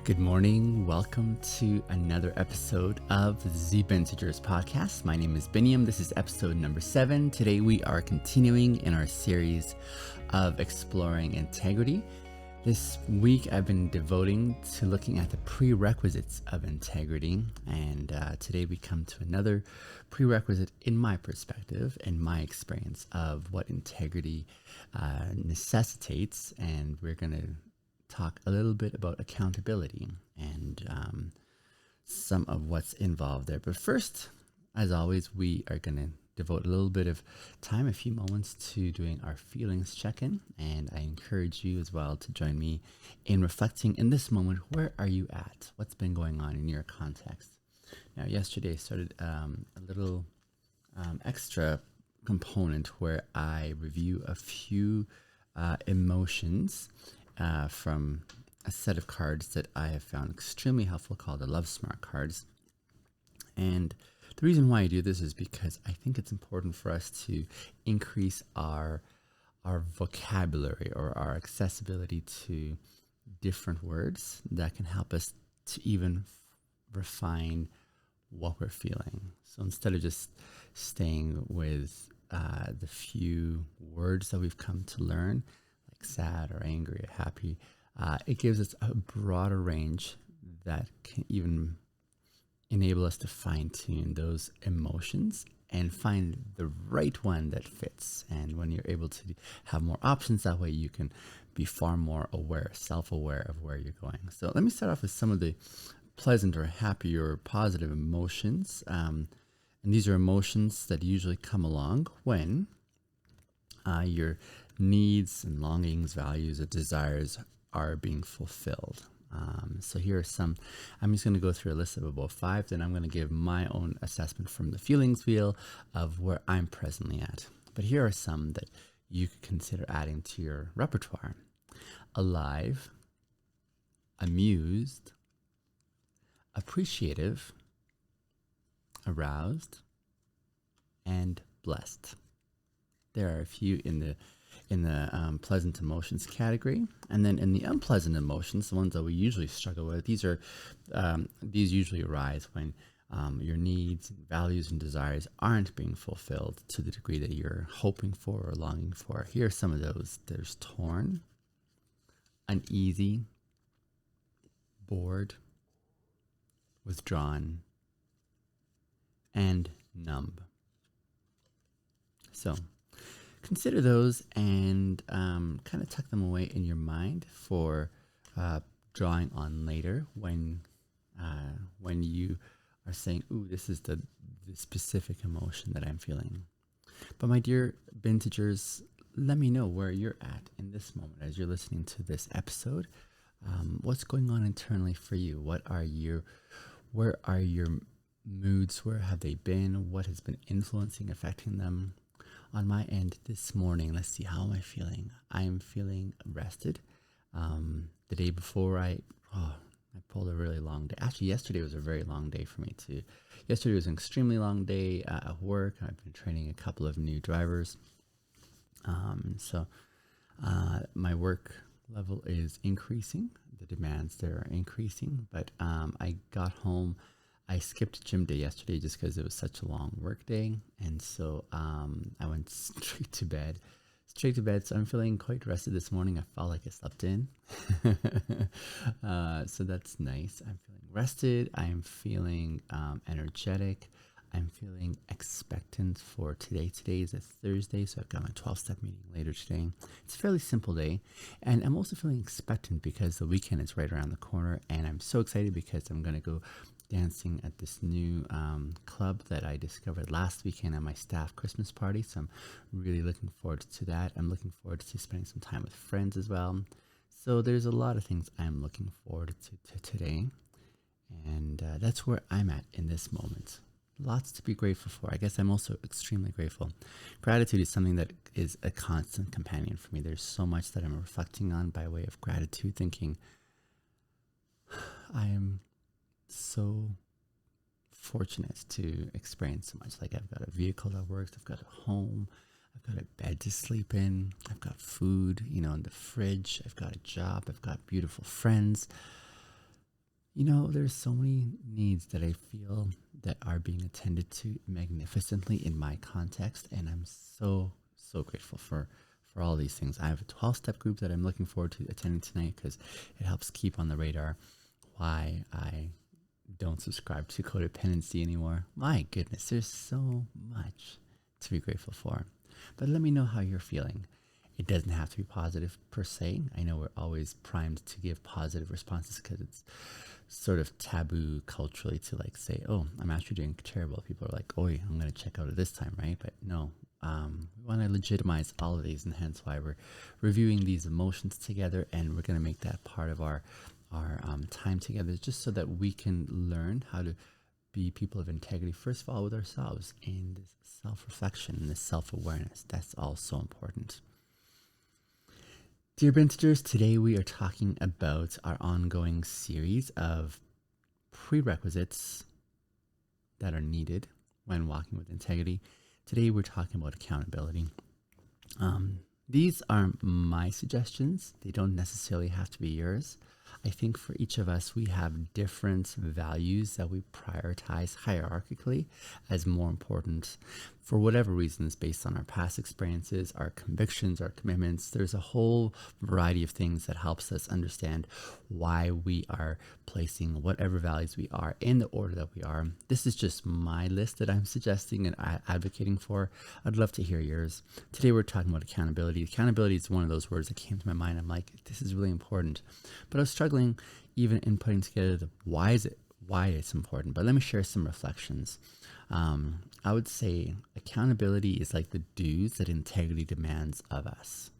Good morning. Welcome to another episode of the Bintegers podcast. My name is Biniam. This is episode number 7. Today we are continuing in our series of exploring integrity. This week I've been devoting to looking at the prerequisites of integrity, and today we come to another prerequisite in my perspective and my experience of what integrity necessitates, and we're going to talk a little bit about accountability and some of what's involved there. But first, as always, we are going to devote a little bit of time, a few moments, to doing our feelings check-in. And I encourage you as well to join me in reflecting in this moment. Where are you at? What's been going on in your context? Now, yesterday I started a little extra component where I review a few emotions from a set of cards that I have found extremely helpful called the Love Smart cards. And the reason why I do this is because I think it's important for us to increase our vocabulary or our accessibility to different words that can help us to even refine what we're feeling. So instead of just staying with the few words that we've come to learn, like sad or angry or happy, it gives us a broader range that can even enable us to fine-tune those emotions and find the right one that fits. And when you're able to have more options that way, you can be far more aware, self-aware of where you're going. So let me start off with some of the pleasant or happy or positive emotions. And these are emotions that usually come along when your needs and longings, values, or desires are being fulfilled. So here are some. I'm just going to go through a list of about 5, then I'm going to give my own assessment from the feelings wheel of where I'm presently at. But here are some that you could consider adding to your repertoire: alive, amused, appreciative, aroused, and blessed. There are a few in the pleasant emotions category, and then in the unpleasant emotions, the ones that we usually struggle with, these usually arise when your needs, values, and desires aren't being fulfilled to the degree that you're hoping for or longing for. Here are some of those. There's torn, uneasy, bored, withdrawn, and numb. So consider those and kind of tuck them away in your mind for drawing on later when you are saying, "Ooh, this is the specific emotion that I'm feeling." But my dear Bintagers, let me know where you're at in this moment as you're listening to this episode. What's going on internally for you? Where are your moods? Where have they been? What has been influencing, affecting them? On my end this morning, let's see, how am I feeling? I'm feeling rested. The day before, I pulled a really long day. Actually, yesterday was a very long day for me too. Yesterday was an extremely long day at work. I've been training a couple of new drivers. So my work level is increasing. The demands there are increasing. But I got home. I skipped gym day yesterday just because it was such a long work day. And so I went straight to bed. So I'm feeling quite rested this morning. I felt like I slept in. So that's nice. I'm feeling rested. I'm feeling energetic. I'm feeling expectant for today. Today is a Thursday, so I've got my 12-step meeting later today. It's a fairly simple day. And I'm also feeling expectant because the weekend is right around the corner. And I'm so excited because I'm going to go dancing at this new club that I discovered last weekend at my staff Christmas party. So I'm really looking forward to that. I'm looking forward to spending some time with friends as well. So there's a lot of things I'm looking forward to today. And that's where I'm at in this moment. Lots to be grateful for. I guess I'm also extremely grateful. Gratitude is something that is a constant companion for me. There's so much that I'm reflecting on by way of gratitude, thinking I am so fortunate to experience so much. Like, I've got a vehicle that works, I've got a home, I've got a bed to sleep in, I've got food, in the fridge, I've got a job, I've got beautiful friends. There's so many needs that I feel that are being attended to magnificently in my context, and I'm so, so grateful for all these things. I have a 12-step group that I'm looking forward to attending tonight because it helps keep on the radar why I don't subscribe to codependency anymore. My goodness, there's so much to be grateful for. But let me know how you're feeling. It doesn't have to be positive per se. I know we're always primed to give positive responses because it's sort of taboo culturally to like say, oh, I'm actually doing terrible. People are like, oh, I'm going to check out at this time, right? But no, we want to legitimize all of these, and hence why we're reviewing these emotions together, and we're going to make that part of our time together, just so that we can learn how to be people of integrity, first of all, with ourselves, and this self-reflection and this self-awareness. That's all so important. Dear Bintagers, today we are talking about our ongoing series of prerequisites that are needed when walking with integrity. Today we're talking about accountability. These are my suggestions. They don't necessarily have to be yours. I think for each of us, we have different values that we prioritize hierarchically as more important for whatever reasons, based on our past experiences, our convictions, our commitments. There's a whole variety of things that helps us understand why we are placing whatever values we are in the order that we are. This is just my list that I'm suggesting and advocating for. I'd love to hear yours. Today we're talking about accountability. Accountability is one of those words that came to my mind. I'm like, this is really important. But I was struggling even in putting together the why it's important. But let me share some reflections. I would say accountability is like the dues that integrity demands of us.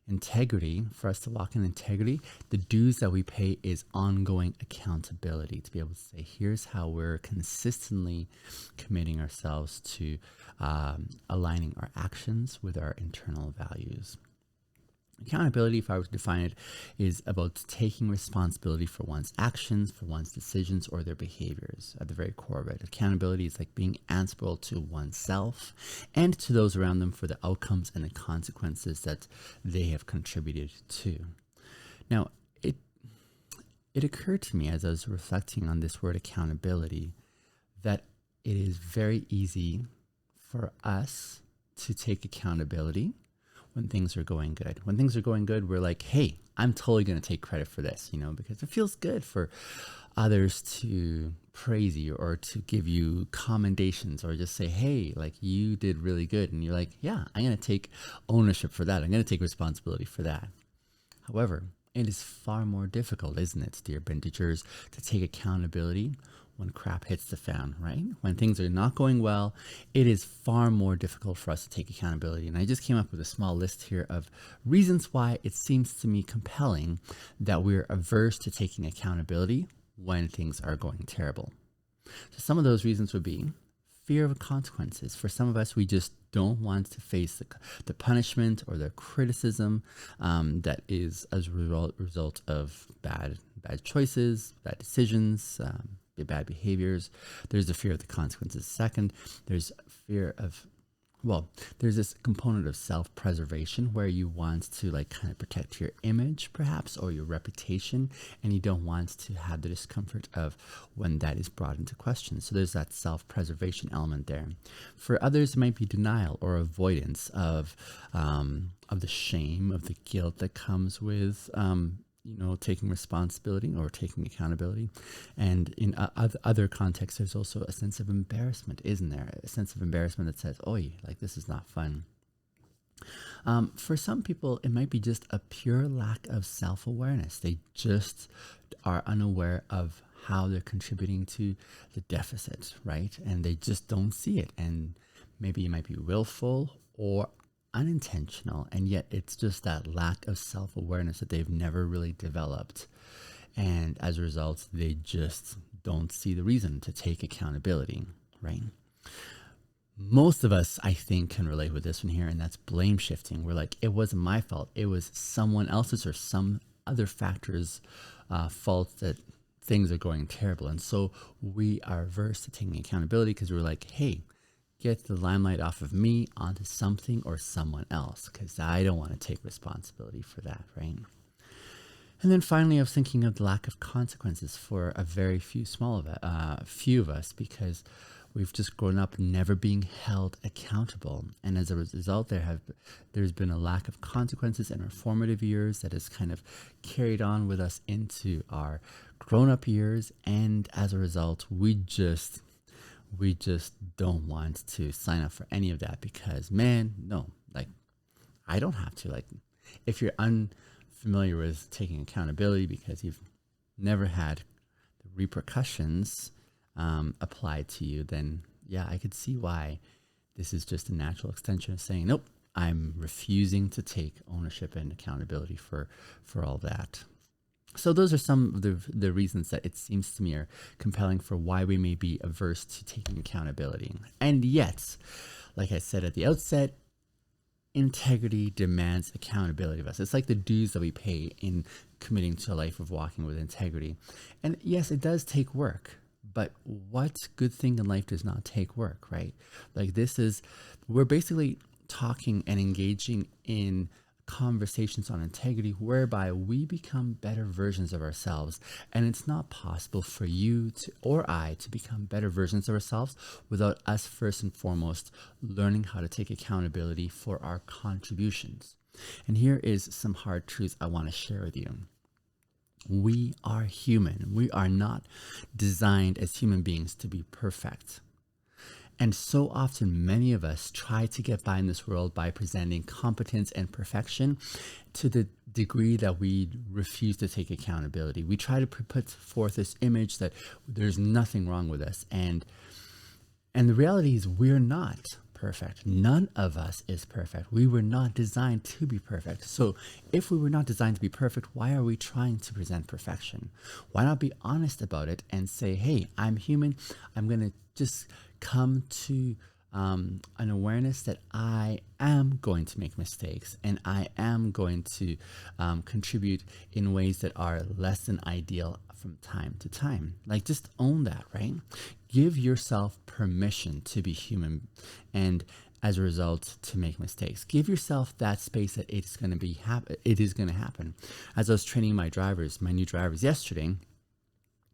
Integrity, for us to walk in integrity, the dues that we pay is ongoing accountability, to be able to say, here's how we're consistently committing ourselves to aligning our actions with our internal values. Accountability, if I were to define it, is about taking responsibility for one's actions, for one's decisions, or their behaviors at the very core of it. Accountability is like being answerable to oneself and to those around them for the outcomes and the consequences that they have contributed to. Now, it occurred to me as I was reflecting on this word accountability that it is very easy for us to take accountability when things are going good. When things are going good, we're like, hey, I'm totally going to take credit for this, because it feels good for others to praise you or to give you commendations or just say, hey, like you did really good. And you're like, yeah, I'm going to take ownership for that. I'm going to take responsibility for that. However, it is far more difficult, isn't it, dear Bintagers, to take accountability when crap hits the fan, right? When things are not going well, it is far more difficult for us to take accountability. And I just came up with a small list here of reasons why it seems to me compelling that we're averse to taking accountability when things are going terrible. So some of those reasons would be fear of consequences. For some of us, we just don't want to face the punishment or the criticism that is as a result of bad choices, bad decisions, bad behaviors. There's the fear of the consequences. Second, there's fear of, there's this component of self-preservation where you want to kind of protect your image perhaps or your reputation, and you don't want to have the discomfort of when that is brought into question. So there's that self-preservation element there. For others, it might be denial or avoidance of the shame, of the guilt that comes with taking responsibility or taking accountability. And in other contexts, there's also a sense of embarrassment, isn't there? A sense of embarrassment that says, "Oi, this is not fun." For some people, it might be just a pure lack of self-awareness. They just are unaware of how they're contributing to the deficit, right? And they just don't see it. And maybe it might be willful or unintentional, and yet it's just that lack of self-awareness that they've never really developed, and as a result they just don't see the reason to take accountability, right? Most of us, I think, can relate with this one here, and that's blame shifting. We're like, it wasn't my fault, it was someone else's or some other factor's fault that things are going terrible. And so we are averse to taking accountability because we're like, hey, get the limelight off of me onto something or someone else, because I don't want to take responsibility for that, right? And then finally, I was thinking of the lack of consequences for a very few of us, because we've just grown up never being held accountable, and as a result, there's been a lack of consequences in our formative years that has kind of carried on with us into our grown-up years, and as a result, we just don't want to sign up for any of that because, man, no, like, I don't have to. Like, if you're unfamiliar with taking accountability because you've never had the repercussions applied to you, then yeah, I could see why this is just a natural extension of saying, nope, I'm refusing to take ownership and accountability for all that. So those are some of the reasons that it seems to me are compelling for why we may be averse to taking accountability. And yet, like I said at the outset, integrity demands accountability of us. It's like the dues that we pay in committing to a life of walking with integrity. And yes, it does take work, but what good thing in life does not take work, right? Like, we're basically talking and engaging in conversations on integrity whereby we become better versions of ourselves, and it's not possible for you to, or I, to become better versions of ourselves without us first and foremost learning how to take accountability for our contributions. And here is some hard truths I want to share with you. We are human. We are not designed as human beings to be perfect. And so often, many of us try to get by in this world by presenting competence and perfection to the degree that we refuse to take accountability. We try to put forth this image that there's nothing wrong with us. And the reality is we're not perfect. None of us is perfect. We were not designed to be perfect. So if we were not designed to be perfect, why are we trying to present perfection? Why not be honest about it and say, hey, I'm human. I'm going to just come to an awareness that I am going to make mistakes, and I am going to contribute in ways that are less than ideal from time to time. Like, just own that, right? Give yourself permission to be human, and as a result, to make mistakes. Give yourself that space that it is going to happen. As I was training my new drivers yesterday,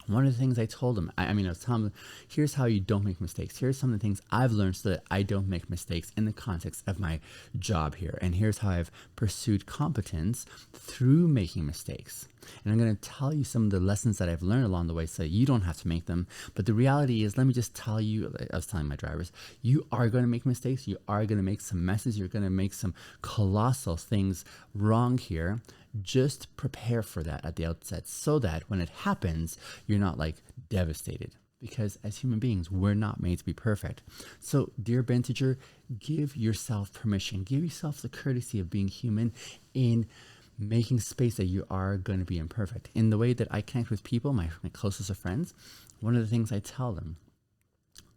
one of the things I told them, I was telling them, here's how you don't make mistakes. Here's some of the things I've learned so that I don't make mistakes in the context of my job here. And here's how I've pursued competence through making mistakes. And I'm going to tell you some of the lessons that I've learned along the way so you don't have to make them. But the reality is, let me just tell you, I was telling my drivers, you are going to make mistakes. You are going to make some messes. You're going to make some colossal things wrong here. Just prepare for that at the outset so that when it happens, you're not like devastated, because as human beings, we're not made to be perfect. So, dear Binteger, give yourself permission, give yourself the courtesy of being human in making space that you are going to be imperfect. In the way that I connect with people, my closest of friends, one of the things I tell them,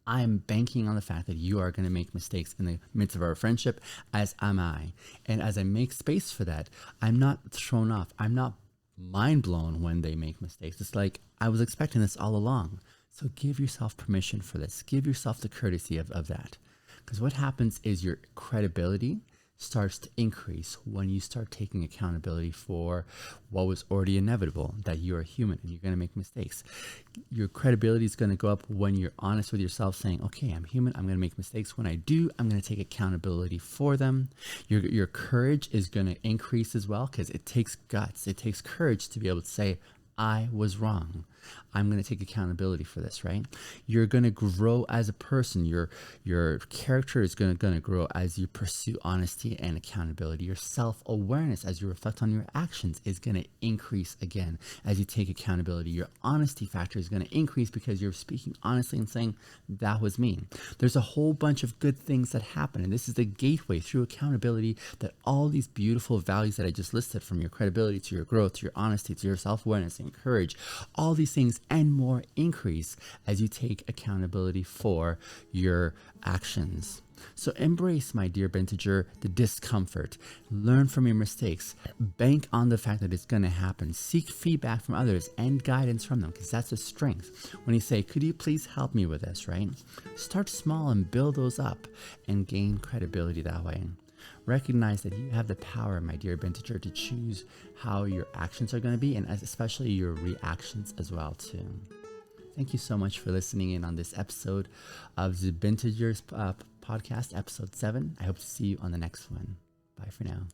I'm banking on the fact that you are going to make mistakes in the midst of our friendship, as am I. And as I make space for that, I'm not thrown off. I'm not mind blown when they make mistakes. It's like, I was expecting this all along. So give yourself permission for this. Give yourself the courtesy of that. Because what happens is your credibility starts to increase when you start taking accountability for what was already inevitable, that you're human and you're going to make mistakes. Your credibility is going to go up when you're honest with yourself, saying, okay, I'm human, I'm going to make mistakes. When I do, I'm going to take accountability for them. Your courage is going to increase as well, because it takes guts, it takes courage to be able to say, I was wrong. I'm going to take accountability for this, right? You're going to grow as a person. Your character is going to grow as you pursue honesty and accountability. Your self-awareness as you reflect on your actions is going to increase again as you take accountability. Your honesty factor is going to increase because you're speaking honestly and saying, that was me. There's a whole bunch of good things that happen, and this is the gateway through accountability that all these beautiful values that I just listed, from your credibility to your growth, to your honesty, to your self-awareness and courage, all these things and more increase as you take accountability for your actions. So embrace, my dear Binteger, the discomfort. Learn from your mistakes. Bank on the fact that it's going to happen. Seek feedback from others and guidance from them, because that's a strength. When you say, could you please help me with this, right? Start small and build those up and gain credibility that way. recognize that you have the power, my dear Binteger, to choose how your actions are going to be, and especially your reactions as well too. Thank you so much for listening in on this episode of the Binteger's podcast, episode 7. I hope to see you on the next one. Bye for now.